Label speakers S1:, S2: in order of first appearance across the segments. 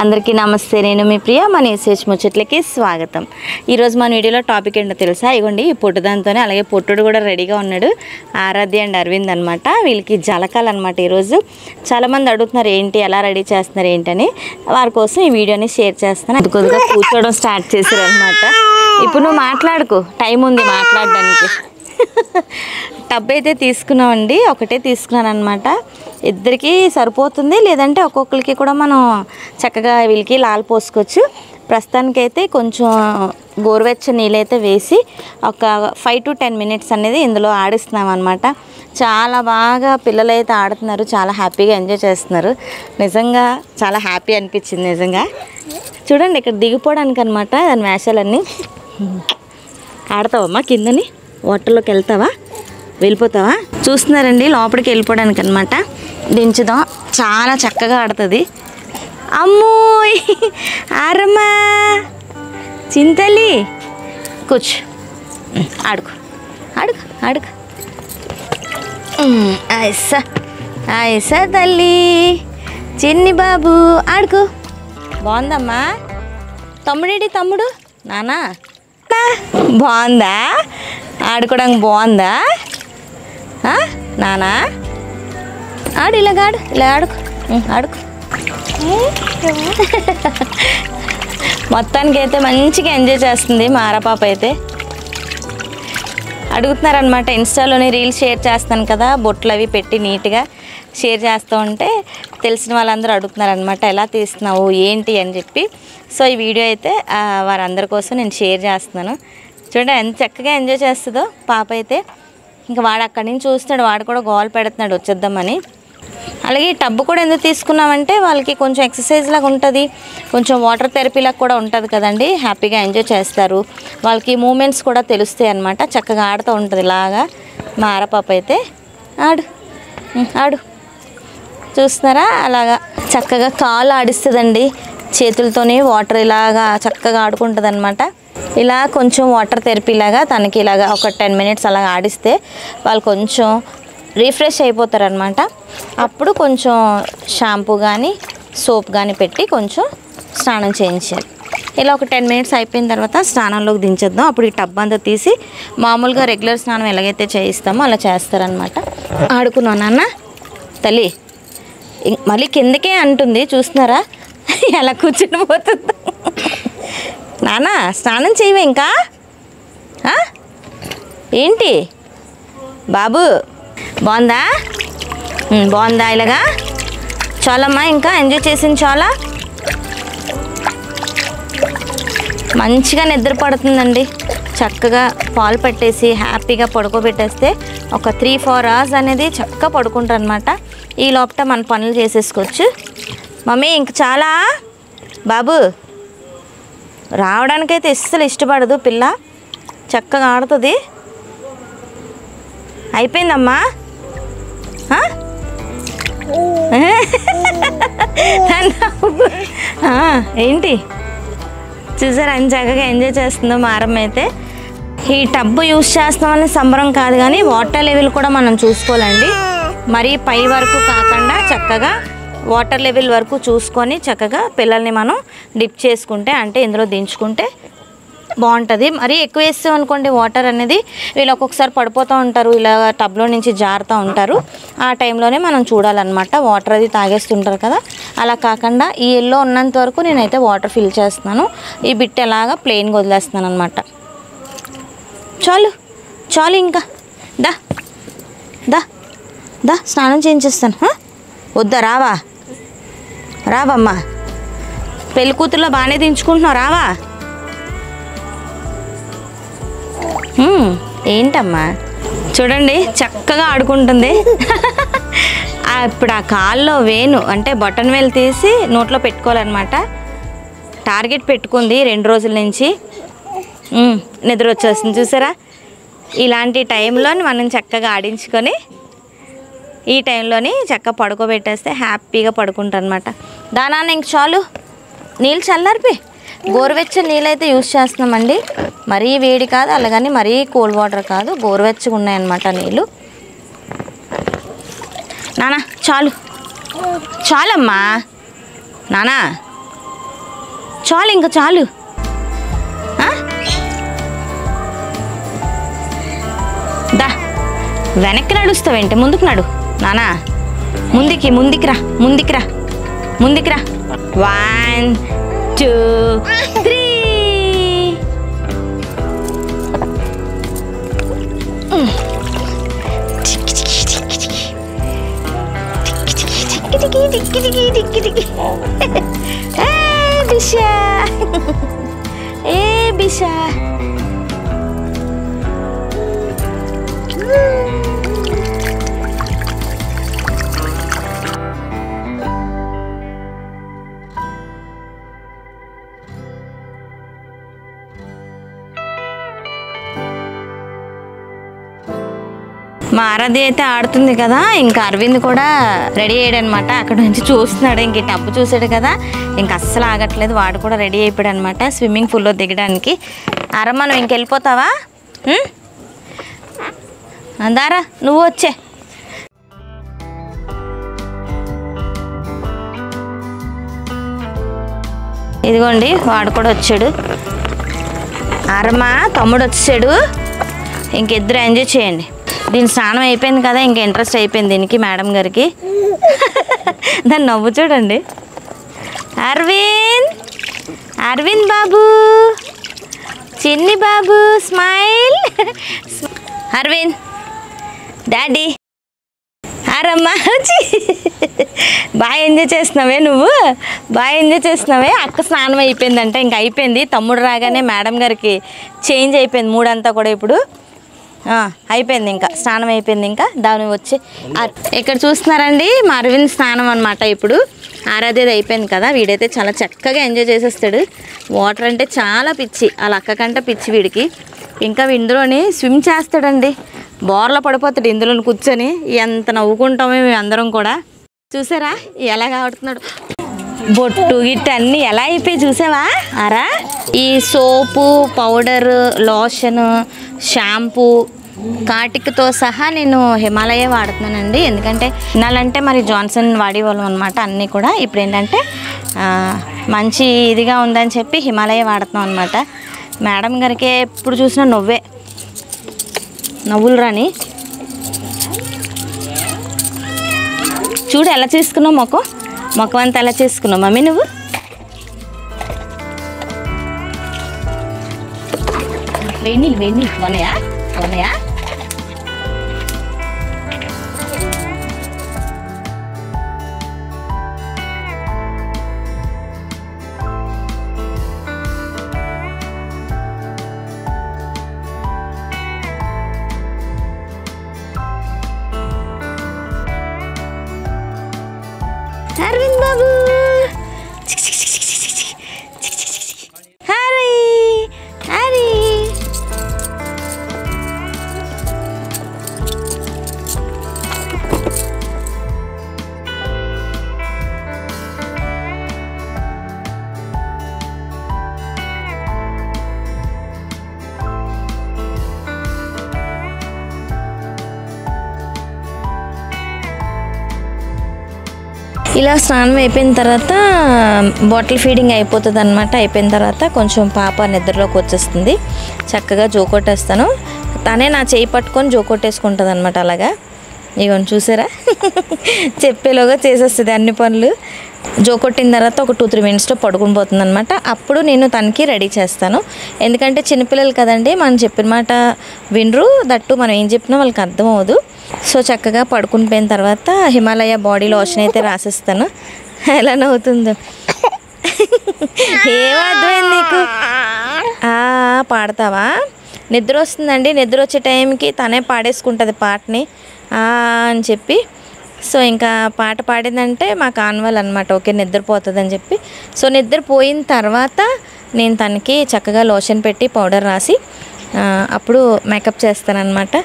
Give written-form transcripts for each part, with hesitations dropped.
S1: అందరికీ నమస్తే. నేను మీ ప్రియ. మన ఎస్హెచ్ ముచ్చట్లకి స్వాగతం. ఈరోజు మన వీడియోలో టాపిక్ ఏంటో తెలుసా? ఇగోండి ఈ పొట్టుదాంతోనే, అలాగే పొట్టుడు కూడా రెడీగా ఉన్నాడు. ఆరాధ్య అండ్ అరవింద్ అనమాట. వీళ్ళకి జలకాలు అనమాట. ఈరోజు చాలామంది అడుగుతున్నారు ఏంటి ఎలా రెడీ చేస్తున్నారు ఏంటని. వారి కోసం ఈ వీడియోని షేర్ చేస్తాను. అది కొద్దిగా కూర్చోవడం స్టార్ట్ చేశారు అనమాట. ఇప్పుడు నువ్వు మాట్లాడుకో, టైం ఉంది మాట్లాడడానికి. టబ్ అయితే తీసుకున్నామండి, ఒకటే తీసుకున్నాను అనమాట. ఇద్దరికి సరిపోతుంది, లేదంటే ఒక్కొక్కరికి కూడా మనం చక్కగా వీళ్ళకి లాల్ పోసుకోవచ్చు. ప్రస్తుతానికైతే కొంచెం గోరువెచ్చని నీళ్ళైతే వేసి ఒక 5 to 10 minutes అనేది ఇందులో ఆడిస్తున్నాం అనమాట. చాలా బాగా పిల్లలైతే ఆడుతున్నారు, చాలా హ్యాపీగా ఎంజాయ్ చేస్తున్నారు. నిజంగా చాలా హ్యాపీ అనిపించింది నిజంగా. చూడండి ఇక్కడ దిగిపోవడానికి అనమాట దాని వేషాలన్నీ. ఆడతావమ్మా కిందని, వాటర్లోకి వెళ్తావా, వెళ్ళిపోతావా? చూస్తున్నారండి లోపలికి వెళ్ళిపోవడానికి అనమాట. దించుదాం, చాలా చక్కగా ఆడుతుంది. అమ్మో ఆరమ్మా చింతలి కూర్చో, ఆడుకో ఆడుకో ఆడుకో. ఐసా ఐసా తల్లి, చిన్ని బాబు ఆడుకో. బాగుందమ్మా. తమ్ముడేడి తమ్ముడు? నానా బాగుందా? ఆడుకోవడానికి బాగుందా నానా? ఆడు ఇలాగాడు, ఇలా ఆడుకో ఆడుకో. మొత్తానికి అయితే మంచిగా ఎంజాయ్ చేస్తుంది మా ఆరపాప అయితే. అడుగుతున్నారనమాట, ఇన్స్టాలోనే రీల్స్ షేర్ చేస్తాను కదా, బొట్లు అవి పెట్టి నీట్గా షేర్ చేస్తూ ఉంటే తెలిసిన వాళ్ళందరూ అడుగుతున్నారనమాట ఎలా తీస్తున్నావు ఏంటి అని చెప్పి. సో ఈ వీడియో అయితే వారందరి కోసం నేను షేర్ చేస్తున్నాను. చూడండి ఎంత చక్కగా ఎంజాయ్ చేస్తుందో పాప అయితే. ఇంకా వాడు అక్కడి నుంచి చూస్తున్నాడు, వాడు కూడా గోల్ పెడుతున్నాడు వచ్చేద్దామని. అలాగే ఈ టబ్బు కూడా ఎందుకు తీసుకున్నామంటే వాళ్ళకి కొంచెం ఎక్సర్సైజ్ లాగా ఉంటుంది, కొంచెం వాటర్ థెరపీ లాగా కూడా ఉంటుంది కదండి. హ్యాపీగా ఎంజాయ్ చేస్తారు, వాళ్ళకి మూమెంట్స్ కూడా తెలుస్తాయి అన్నమాట. చక్కగా ఆడుతూ ఉంటుంది ఇలాగా మా ఆరపాప అయితే. ఆడు ఆడు, చూస్తున్నారా అలాగా చక్కగా కాలు ఆడిస్తుందండి చేతులతోనే. వాటర్ ఇలాగా చక్కగా ఆడుకుంటుంది అనమాట. ఇలా కొంచెం వాటర్ థెరపీ లాగా తనకి ఇలాగా ఒక 10 minutes అలా ఆడిస్తే వాళ్ళు కొంచెం రిఫ్రెష్ అయిపోతారు అనమాట. అప్పుడు కొంచెం షాంపూ కానీ సోప్ కానీ పెట్టి కొంచెం స్నానం చేయించాలి. ఇలా ఒక 10 minutes అయిపోయిన తర్వాత స్నానంలోకి దించేద్దాం. అప్పుడు ఈ టబ్ అంతా తీసి మామూలుగా రెగ్యులర్ స్నానం ఎలాగైతే చేయిస్తామో అలా చేస్తారనమాట. ఆడుకున్నాను నాన్న తల్లి, మళ్ళీ కిందకే అంటుంది చూస్తున్నారా ఎలా కూర్చుని పోతుందో. నాన్న స్నానం చేయవే ఇంకా? ఏంటి బాబు బాగుందా? బాగుందా? ఇలాగా చాలమ్మా, ఇంకా ఎంజాయ్ చేసింది చాలా. మంచిగా నిద్ర పడుతుందండి. చక్కగా పాలు పెట్టేసి హ్యాపీగా పడుకోబెట్టేస్తే ఒక 3-4 hours అనేది చక్కగా పడుకుంటారు అనమాట. ఈ లోపల మన పనులు చేసేసుకోవచ్చు. మమ్మీ ఇంక చాలా బాబు. రావడానికైతే అస్సలు ఇష్టపడదు పిల్ల, చక్కగా ఆడుతుంది. అయిపోయిందమ్మా. ఏంటి చూసారా అని చక్కగా ఎంజాయ్ చేస్తుందో మా ఆరమ్మ అయితే. ఈ టబ్బు యూస్ చేస్తామని సంబరం కాదు కానీ వాటర్ లెవెల్ కూడా మనం చూసుకోవాలండి. మరీ పై వరకు కాకుండా చక్కగా వాటర్ లెవెల్ వరకు చూసుకొని చక్కగా పిల్లల్ని మనం డిప్ చేసుకుంటే, అంటే ఇందులో దించుకుంటే బాగుంటుంది. మరీ ఎక్కువ వేస్తాం అనుకోండి వాటర్ అనేది, వీళ్ళు ఒక్కొక్కసారి పడిపోతూ ఉంటారు, ఇలా టబ్లో నుంచి జారుతూ ఉంటారు. ఆ టైంలోనే మనం చూడాలన్నమాట. వాటర్ అది తాగేస్తుంటారు కదా, అలా కాకుండా ఈ ఎల్లో ఉన్నంత వరకు నేనైతే వాటర్ ఫిల్ చేస్తున్నాను. ఈ బిట్ ఎలాగా ప్లెయిన్గా వదిలేస్తున్నాను అనమాట. చాలు చాలు, ఇంకా దా దా దా స్నానం చేయించేస్తాను. వద్దా? రావా రావమ్మా, పెళ్ళి కూతుర్లో బాగానే దించుకుంటున్నావు, రావా? ఏంటమ్మా చూడండి చక్కగా ఆడుకుంటుంది. ఇప్పుడు ఆ కాల్లో వేను అంటే బటన్ వేలు తీసి నోట్లో పెట్టుకోవాలన్నమాట. టార్గెట్ పెట్టుకుంది 2 రోజుల నుంచి. నిద్ర వచ్చేస్తుంది చూసారా. ఇలాంటి టైంలో మనం చక్కగా ఆడించుకొని ఈ టైంలోని చక్కగా పడుకోబెట్టేస్తే హ్యాపీగా పడుకుంటారు అనమాట. దానాన్న ఇంక చాలు, నీళ్ళు చల్లారిపి. గోరువెచ్చని నీళ్ళు అయితే యూజ్ చేస్తున్నామండి. మరీ వేడి కాదు, అలాగని మరీ కోల్డ్ వాటర్ కాదు, గోరువెచ్చగా ఉన్నాయన్నమాట నీళ్ళు. నానా చాలు చాలమ్మా. నానా చాలు ఇంకా చాలు. దా వెనక్కి నడుస్తావేంటి, ముందుకు నడు నానా. ముందుకిరా 1 2 3. బిషా మా ఆరాధ్య అయితే ఆడుతుంది కదా, ఇంకా అరవింద్ కూడా రెడీ అయ్యాడు అనమాట. అక్కడ నుంచి చూస్తున్నాడు, ఇంక టబ్బు చూసాడు కదా, ఇంక అస్సలు ఆగట్లేదు. వాడు కూడా రెడీ అయిపోయాడు అనమాట స్విమ్మింగ్ పూల్లో దిగడానికి. అరమ్మ నువ్వు ఇంకెళ్ళిపోతావా? అందారా నువ్వు వచ్చే. ఇదిగోండి వాడు కూడా వచ్చాడు. అరమ్మ తమ్ముడు వచ్చాడు, ఇంకిద్దరు ఎంజాయ్ చేయండి. దీని స్నానం అయిపోయింది కదా, ఇంకా ఇంట్రెస్ట్ అయిపోయింది దీనికి మేడం గారికి. దాన్ని నవ్వు చూడండి. అరవింద్ బాబు, చిన్ని బాబు స్మైల్. అరవింద్ డాడీ. అరమ్మా బాగా ఎంజాయ్ చేస్తున్నావే నువ్వు, బాగా ఎంజాయ్ చేస్తున్నావే. అక్క స్నానం అయిపోయిందంటే ఇంకా అయిపోయింది. తమ్ముడు రాగానే మేడం గారికి చేంజ్ అయిపోయింది మూడంతా కూడా. ఇప్పుడు అయిపోయింది, ఇంకా స్నానం అయిపోయింది. ఇంకా దాని వచ్చి ఇక్కడ చూస్తున్నారండి మా అరవింద్ స్నానం అనమాట. ఇప్పుడు ఆరాధ్యది అయిపోయింది కదా, వీడైతే చాలా చక్కగా ఎంజాయ్ చేసేస్తాడు. వాటర్ అంటే చాలా పిచ్చి, వాళ్ళ అక్క కంటే పిచ్చి వీడికి. ఇంకా ఇందులోని స్విమ్ చేస్తాడండి, బోర్లో పడిపోతాడు ఇందులో కూర్చొని. ఎంత నవ్వుకుంటామే మేము అందరం కూడా. చూసారా ఎలా ఆడుతున్నాడు, బొట్టు గిట్టు అన్నీ ఎలా అయిపోయి చూసావా ఆరా. ఈ సోపు, పౌడర్, లోషన్, షాంపూ, కాటిక్తో సహా నేను హిమాలయ వాడుతున్నానండి. ఎందుకంటే ఇన్నాళ్ళంటే మరి జాన్సన్ వాడేవాళ్ళం అనమాట అన్నీ కూడా. ఇప్పుడు ఏంటంటే మంచి ఇదిగా ఉందని చెప్పి హిమాలయ వాడుతున్నాం అనమాట. మేడం గారికి ఎప్పుడు చూసినా నవ్వులు రాని. చూడు ఎలా చేసుకున్నావు మొఖం అంతా ఎలా చేసుకున్నావు మమ్మీ నువ్వు. వేణీళ్ళు ఉన్నాయా? అరవింద్ బాబు హరి. ఇలా స్నానం అయిపోయిన తర్వాత బాటిల్ ఫీడింగ్ అయిపోతుంది అనమాట. అయిపోయిన తర్వాత కొంచెం పాప నిద్రలోకి వచ్చేస్తుంది. చక్కగా జోకొట్టేస్తాను, తనే నా చేయి పట్టుకొని జోకొట్టేసుకుంటుంది అనమాట. అలాగా ఇవన్నీ చూసారా చెప్పేలోగా చేసేస్తుంది అన్ని పనులు. జోకొట్టిన తర్వాత ఒక 2-3 మినిట్స్లో పడుకుని పోతుంది అనమాట. అప్పుడు నేను తనకి రెడీ చేస్తాను. ఎందుకంటే చిన్నపిల్లలు కదండి, మనం చెప్పిన మాట వినరు. దట్టు మనం ఏం చెప్పినా వాళ్ళకి అర్థం అవ్వదు. సో చక్కగా పడుకుని పోయిన తర్వాత హిమాలయ బాడీ లోషన్ అయితే రాసిస్తాను. ఎలా నవ్వుతుందో ఏమర్థమైంది నీకు? పాడతావా? నిద్ర వస్తుందండి, నిద్ర వచ్చే టైంకి తనే పాడేసుకుంటుంది పాటని అని చెప్పి. సో ఇంకా పాట పాడిందంటే మాకు ఆన్వాల్ అనమాట. ఓకే నిద్రపోతుంది అని చెప్పి. సో నిద్రపోయిన తర్వాత నేను తనకి చక్కగా లోషన్ పెట్టి పౌడర్ రాసి అప్పుడు మేకప్ చేస్తానన్నమాట.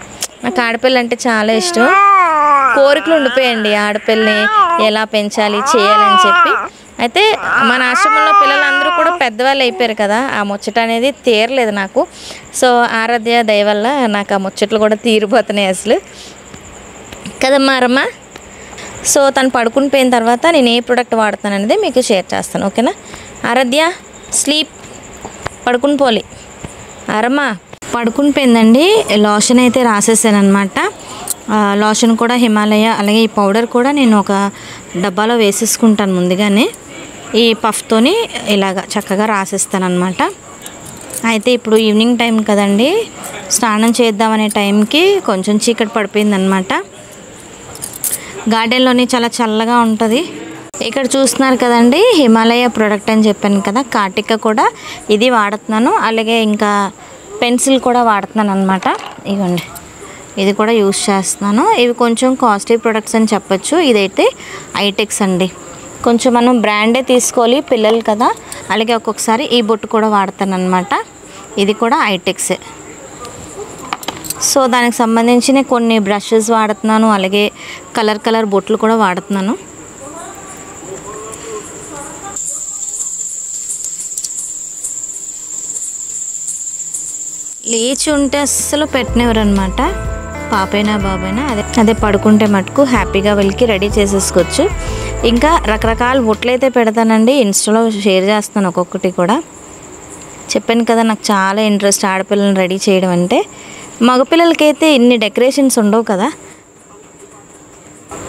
S1: నాకు ఆడపిల్ల అంటే చాలా ఇష్టం. కోరికలు ఉండిపోయండి ఆడపిల్లని ఎలా పెంచాలి చేయాలని చెప్పి. అయితే మన ఆశ్రమంలో పిల్లలందరూ కూడా పెద్దవాళ్ళు అయిపోయారు కదా, ఆ ముచ్చట అనేది తీరలేదు నాకు. సో ఆరాధ్య దయ వల్ల నాకు ఆ ముచ్చట్లు కూడా తీరిపోతున్నాయి అసలు కదమ్మా రమ్మ. సో తను పడుకుని పోయిన తర్వాత నేను ఏ ప్రోడక్ట్ వాడుతాను అనేది మీకు షేర్ చేస్తాను. ఓకేనా ఆరాధ్య? స్లీప్ పడుకుని పోలి అరమ్మా పడుకుని పోయిందండి. లోషన్ అయితే రాసేసాను అనమాట. లోషన్ కూడా హిమాలయ, అలాగే ఈ పౌడర్ కూడా నేను ఒక డబ్బాలో వేసేసుకుంటాను ముందుగానే. ఈ పఫ్తోని ఇలాగ చక్కగా రాసేస్తాను అనమాట. అయితే ఇప్పుడు ఈవినింగ్ టైం కదండి, స్నానం చేద్దామనే టైంకి కొంచెం చీకటి పడిపోయిందనమాట. గార్డెన్లోని చాలా చల్లగా ఉంటుంది. ఇక్కడ చూస్తున్నారు కదండి, హిమాలయ ప్రోడక్ట్ అని చెప్పాను కదా, కార్టిక కూడా ఇది వాడుతున్నాను. అలాగే ఇంకా పెన్సిల్ కూడా వాడుతున్నాను అనమాట. ఇవ్వండి, ఇది కూడా యూస్ చేస్తున్నాను. ఇవి కొంచెం కాస్ట్లీ ప్రొడక్ట్స్ అని చెప్పచ్చు. ఇదైతే ఐటెక్స్ అండి. కొంచెం మనం బ్రాండే తీసుకోవాలి, పిల్లలు కదా. అలాగే ఒక్కొక్కసారి ఈ బొట్టు కూడా వాడతాను అనమాట. ఇది కూడా ఐటెక్సే. సో దానికి సంబంధించిన కొన్ని బ్రషెస్ వాడుతున్నాను, అలాగే కలర్ బొట్లు కూడా వాడుతున్నాను. లేచి ఉంటే అస్సలు పెట్టినవారు అనమాట. పాపైనా బాబైనా అదే పడుకుంటే మటుకు హ్యాపీగా వెళ్ళి రెడీ చేసేసుకోవచ్చు. ఇంకా రకరకాల బొట్లు అయితే పెడతానండి, ఇన్స్టాలో షేర్ చేస్తాను ఒక్కొక్కటి కూడా. చెప్పాను కదా, నాకు చాలా ఇంట్రెస్ట్ ఆడపిల్లలను రెడీ చేయడం అంటే. మగపిల్లలకైతే ఇన్ని డెకరేషన్స్ ఉండవు కదా,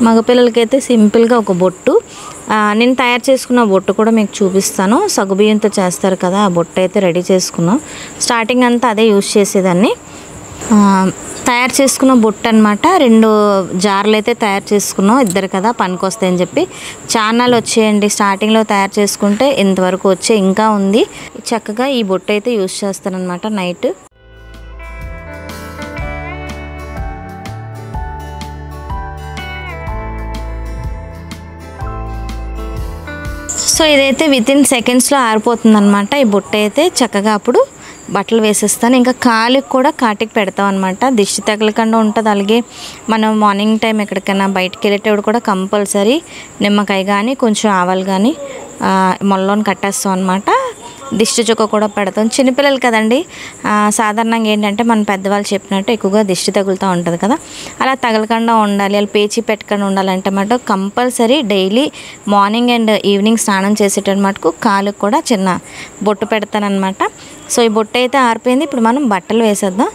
S1: మగపిల్లలకైతే సింపుల్గా ఒక బొట్టు. నేను తయారు చేసుకున్న బొట్టు కూడా మీకు చూపిస్తాను. సగ్గుబియ్యంతో చేస్తారు కదా, ఆ బొట్టు అయితే రెడీ చేసుకున్నాం. స్టార్టింగ్ అంతా అదే యూజ్ చేసేదాన్ని. తయారు చేసుకున్న బొట్టు అనమాట. 2 జార్లు అయితే తయారు చేసుకున్నాం, ఇద్దరు కదా పనికొస్తాయని చెప్పి. చానాలు వచ్చేయండి, స్టార్టింగ్లో తయారు చేసుకుంటే ఇంతవరకు వచ్చే ఇంకా ఉంది. చక్కగా ఈ బొట్టు అయితే యూజ్ చేస్తానన్నమాట నైట్. సో ఇదైతే వితిన్ సెకండ్స్లో ఆరిపోతుంది అనమాట. ఈ బొట్టు అయితే చక్కగా అప్పుడు బట్టలు వేసేస్తాను. ఇంకా కాలుకి కూడా కాటికి పెడతాం అనమాట, దిష్టి తగలకుండా ఉంటుంది. అలాగే మనం మార్నింగ్ టైం ఎక్కడికైనా బయటికి వెళ్ళేటప్పుడు కూడా కంపల్సరీ నిమ్మకాయ కానీ కొంచెం ఆవాలు కానీ మొల్లోని కట్టేస్తాం అనమాట. దిష్టి చుక్క కూడా పెడతాం. చిన్నపిల్లలు కదండి, సాధారణంగా ఏంటంటే మన పెద్దవాళ్ళు చెప్పినట్టు ఎక్కువగా దిష్టి తగులుతూ ఉంటుంది కదా, అలా తగలకుండా ఉండాలి, అలా పేచి పెట్టకుండా ఉండాలంటే మటు compulsory daily morning and evening స్నానం చేసేటప్పుడు మటుకు కాలుకు కూడా చిన్న బొట్టు పెడతానమాట. సో ఈ బొట్టు అయితే ఆరిపోయింది. ఇప్పుడు మనం బట్టలు వేసేద్దాం.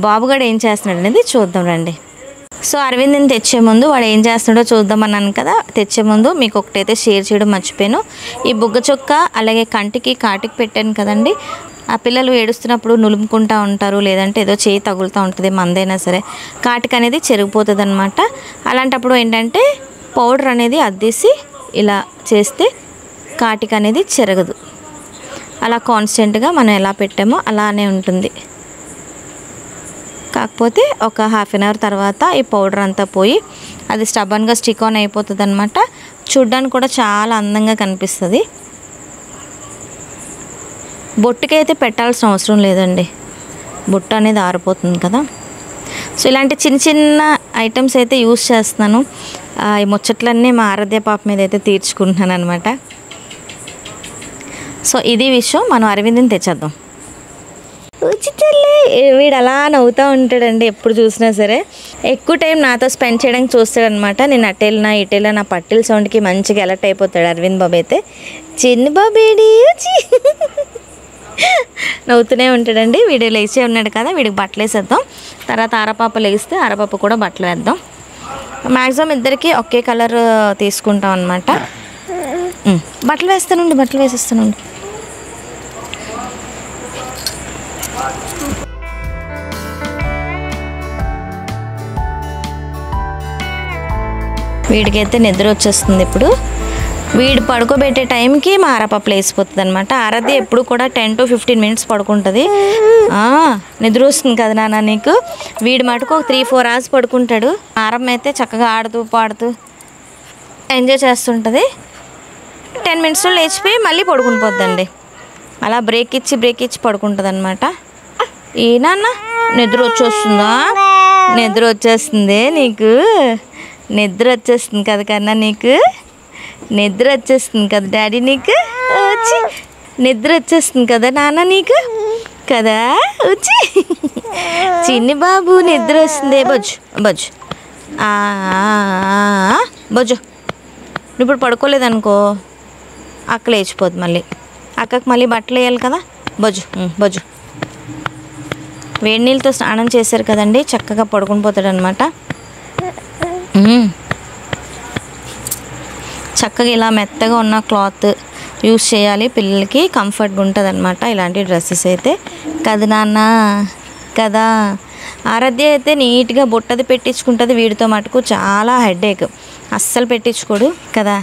S1: బాబుగాడు ఏం చేస్తున్నాడు అనేది చూద్దాం రండి. సో అరవింద్ని తెచ్చే ముందు వాడు ఏం చేస్తున్నాడో చూద్దామన్నాను కదా, తెచ్చే ముందు మీకు ఒకటైతే షేర్ చేయడం మర్చిపోయాను. ఈ బుగ్గ చొక్క అలాగే కంటికి కాటికి పెట్టాను కదండి, ఆ పిల్లలు ఏడుస్తున్నప్పుడు నులుముకుంటూ ఉంటారు, లేదంటే ఏదో చేయి తగులుతూ ఉంటుంది, మందైనా సరే కాటికి అనేది చెరిగిపోతుంది అనమాట. అలాంటప్పుడు ఏంటంటే పౌడర్ అనేది అద్దేసి ఇలా చేస్తే కాటికి అనేది చెరగదు. అలా కాన్స్టెంట్గా మనం ఎలా పెట్టామో అలానే ఉంటుంది. కాకపోతే ఒక ½ అన్ అవర్ తర్వాత ఈ పౌడర్ అంతా పోయి అది స్టబన్గా స్టిక్ ఆన్ అయిపోతుంది అనమాట. చూడ్డానికి కూడా చాలా అందంగా కనిపిస్తుంది. బొట్టుకైతే పెట్టాల్సిన అవసరం లేదండి, బొట్టు అనేది ఆరిపోతుంది కదా. సో ఇలాంటి చిన్న చిన్న ఐటమ్స్ అయితే యూస్ చేస్తున్నాను. ఈ ముచ్చట్లన్నీ మా ఆరాధ్య పాప మీద అయితే తీర్చుకుంటున్నాను అనమాట. సో ఇది విషయం. మనం అరవింద్ని తెచ్చేద్దాం. వీడు అలా నవ్వుతూ ఉంటాడండి ఎప్పుడు చూసినా సరే. ఎక్కువ టైం నాతో స్పెండ్ చేయడానికి చూస్తాడనమాట. నేను అటెళ్ళినా ఇటెళ్ళినా నా పట్టిల సౌండ్కి మంచిగా అలర్ట్ అయిపోతాడు అరవింద్ బాబు అయితే. చిన్న బాబేడి నవ్వుతూనే ఉంటాడండి. వీడు లేచే ఉన్నాడు కదా, వీడికి బట్టలు వేసేద్దాం. తర్వాత ఆరపాప లేస్తే ఆరపాప కూడా బట్టలు వేద్దాం. మ్యాక్సిమం ఇద్దరికి ఒకే కలర్ తీసుకుంటాం అనమాట. బట్టలు వేస్తానండి, బట్టలు వేసేస్తానండి. వీడికైతే నిద్ర వచ్చేస్తుంది. ఇప్పుడు వీడు పడుకోబెట్టే టైంకి మా ఆరపాప లేసిపోతుంది అనమాట. ఆరాధ్య ఎప్పుడు కూడా 10 to 15 minutes పడుకుంటుంది. నిద్ర వస్తుంది కదా నాన్న నీకు. వీడు మటుకు 3-4 hours పడుకుంటాడు. ఆరమ్మ అయితే చక్కగా ఆడుతూ పాడుతూ ఎంజాయ్ చేస్తుంటుంది. 10 minutesలో లేచిపోయి మళ్ళీ పడుకుని పోద్దండి. అలా బ్రేక్ ఇచ్చి పడుకుంటుంది అనమాట. ఈ నాన్న నిద్ర వచ్చేస్తుందా? నిద్ర వచ్చేస్తుంది నీకు, నిద్ర వచ్చేస్తుంది కదా కన్నా, నీకు నిద్ర వచ్చేస్తుంది కదా డాడీ, నీకు వచ్చి నిద్ర వచ్చేస్తుంది కదా నాన్న నీకు కదా వచ్చి. చిన్ని బాబు నిద్ర వస్తుంది. బొజ్జు బొజ్జు బొజ్జు. ఇప్పుడు పడుకోలేదనుకో అక్క లేచిపోద్ది మళ్ళీ. అక్కకు మళ్ళీ బట్టలు వేయాలి కదా. బొజ్జు బొజ్జు. వేడి నీళ్ళతో స్నానం చేశారు కదండి, చక్కగా పడుకుని పోతాడు అనమాట. చక్కగా ఇలా మెత్తగా ఉన్న క్లాత్ యూస్ చేయాలి, పిల్లలకి కంఫర్ట్గా ఉంటుంది అనమాట ఇలాంటి డ్రెస్సెస్ అయితే. కదా నాన్న కదా. ఆరాధ్య అయితే నీట్గా బొట్టది పెట్టించుకుంటుంది, వీడితో మటుకు చాలా హెడేక్, అస్సలు పెట్టించుకోడు కదా.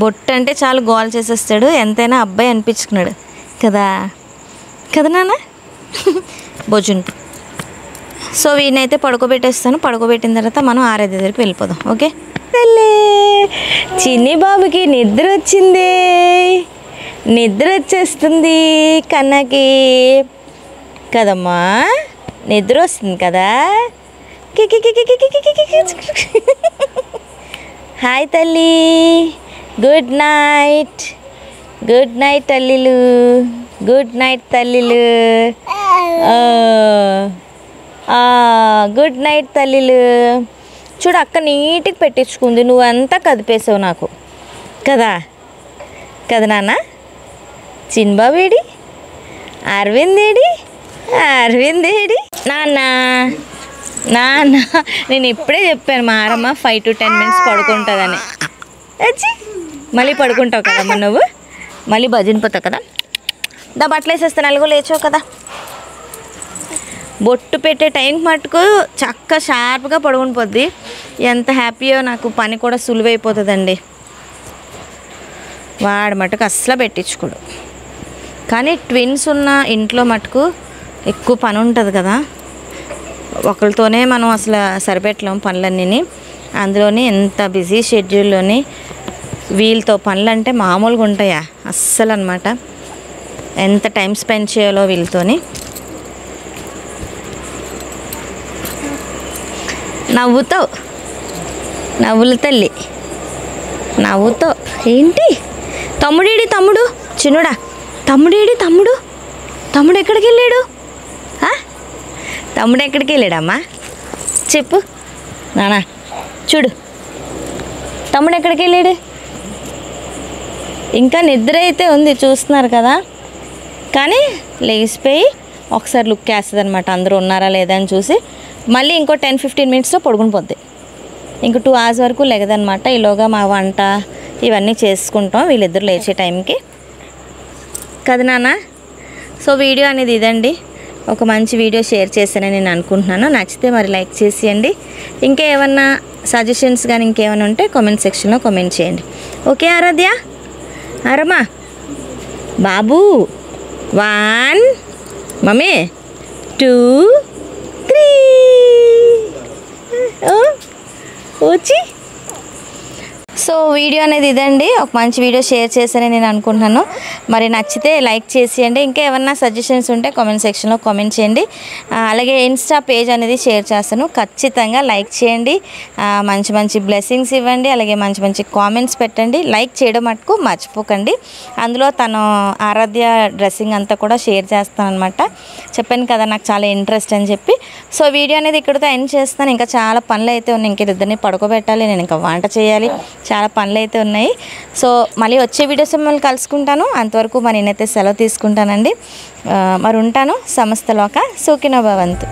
S1: బొట్టు అంటే చాలా గోల్ చేసేస్తాడు, ఎంతైనా అబ్బాయి అనిపించుకున్నాడు కదా. కదా నాన్న. భోజనం. సో వీడినైతే పడుకోబెట్టేస్తాను, పడుకోబెట్టిన తర్వాత మనం ఆరాధ్య దగ్గరికి వెళ్ళిపోదాం. ఓకే తల్లి. చిన్ని బాబుకి నిద్ర వచ్చింది, నిద్ర వచ్చేస్తుంది కన్నకి కదమ్మా, నిద్ర వస్తుంది కదా. హాయ్ తల్లి, గుడ్ నైట్, గుడ్ నైట్ తల్లిలు, గుడ్ నైట్ తల్లిలు, గుడ్ నైట్ తల్లిలు. చూడు అక్క నీట్గా పెట్టించుకుంది, నువ్వంతా కదిపేసావు నాకు కదా. కదా నాన్న. చిన్బాబు ఏడి, అరవింద్ ఏడి, అరవింద్ ఏడి. నాన్న నాన్న నేను ఇప్పుడే చెప్పాను మా ఆరమ్మ 5 to 10 minutes పడుకుంటుందని. మళ్ళీ పడుకుంటావు కదమ్మా నువ్వు, మళ్ళీ భజనిపోతావు కదా. దా బట్టలు వేసేస్తాను, అలాగో లేచావు కదా. బొట్టు పెట్టే టైంకి మటుకు చక్క షార్ప్గా పడుకుని పోద్ది. ఎంత హ్యాపీయో, నాకు పని కూడా సులువైపోతుందండి. వాడు మటుకు అస్సలు పెట్టించుకోడు. కానీ ట్విన్స్ ఉన్న ఇంట్లో మటుకు ఎక్కువ పని ఉంటుంది కదా, ఒకరితోనే మనం అసలు సరిపెట్టలేము పనులన్నీ. అందులోని ఎంత బిజీ షెడ్యూల్లోని వీళ్ళతో పనులు అంటే మామూలుగా ఉంటాయా అస్సలు అనమాట. ఎంత టైం స్పెండ్ చేయాలో వీళ్ళతోని. నవ్వుతావు, నవ్వుల తల్లి, నవ్వుతావు. ఏంటి తమ్ముడేడి, తమ్ముడు చిన్నుడా, తమ్ముడేడి, తమ్ముడు, తమ్ముడు ఎక్కడికి వెళ్ళాడు, తమ్ముడు ఎక్కడికి వెళ్ళాడమ్మా చెప్పు నానా. చూడు తమ్ముడు ఎక్కడికి వెళ్ళాడు. ఇంకా నిద్ర అయితే ఉంది చూస్తున్నారు కదా, కానీ లేచిపోయి ఒకసారి లుక్ వేస్తుంది అనమాట, అందరూ ఉన్నారా లేదా అని చూసి. మళ్ళీ ఇంకో 10-15 minutesలో పడుకుని పోద్ది. ఇంక 2 hours వరకు లేదనమాట. ఈలోగా మా వంట ఇవన్నీ చేసుకుంటాం వీళ్ళిద్దరు లేచే టైంకి కదా నాన్న. సో వీడియో అనేది ఇదండి, ఒక మంచి వీడియో షేర్ చేశానని నేను అనుకుంటున్నాను. నచ్చితే మరి లైక్ చేసేయండి. ఇంకా ఏమన్నా సజెషన్స్ కానీ ఇంకేమైనా ఉంటే కామెంట్ సెక్షన్లో కామెంట్ చేయండి. ఓకే ఆరాధ్య, ఆరమ్మా బాబు. 1 మమ్మీ 2 3 వచ్చి. సో వీడియో అనేది ఇదండి, ఒక మంచి వీడియో షేర్ చేశానని నేను అనుకుంటున్నాను. మరి నచ్చితే లైక్ చేసేయండి. ఇంకా ఏమన్నా సజెషన్స్ ఉంటే కామెంట్ సెక్షన్లో కామెంట్ చేయండి. అలాగే ఇన్స్టా పేజ్ అనేది షేర్ చేస్తాను, ఖచ్చితంగా లైక్ చేయండి. మంచి మంచి బ్లెస్సింగ్స్ ఇవ్వండి, అలాగే మంచి మంచి కామెంట్స్ పెట్టండి. లైక్ చేయడం మటుకు మర్చిపోకండి. అందులో తను ఆరాధ్య డ్రెస్సింగ్ అంతా కూడా షేర్ చేస్తాను అనమాట. చెప్పాను కదా నాకు చాలా ఇంట్రెస్ట్ అని చెప్పి. సో వీడియో అనేది ఇక్కడితో ఎండ్ చేస్తాను. ఇంకా చాలా పనులు అయితే ఉన్నాయి, ఇంక ఇద్దరిని పడుకోబెట్టాలి, నేను ఇంకా వంట చేయాలి, చాలా పనులు అయితే ఉన్నాయి. సో మళ్ళీ వచ్చే వీడియోస్ మిమ్మల్ని కలుసుకుంటాను. అంతవరకు మరి నేనైతే సెలవు తీసుకుంటానండి. మరి ఉంటాను. సమస్తలోక సుఖినో భవంతు.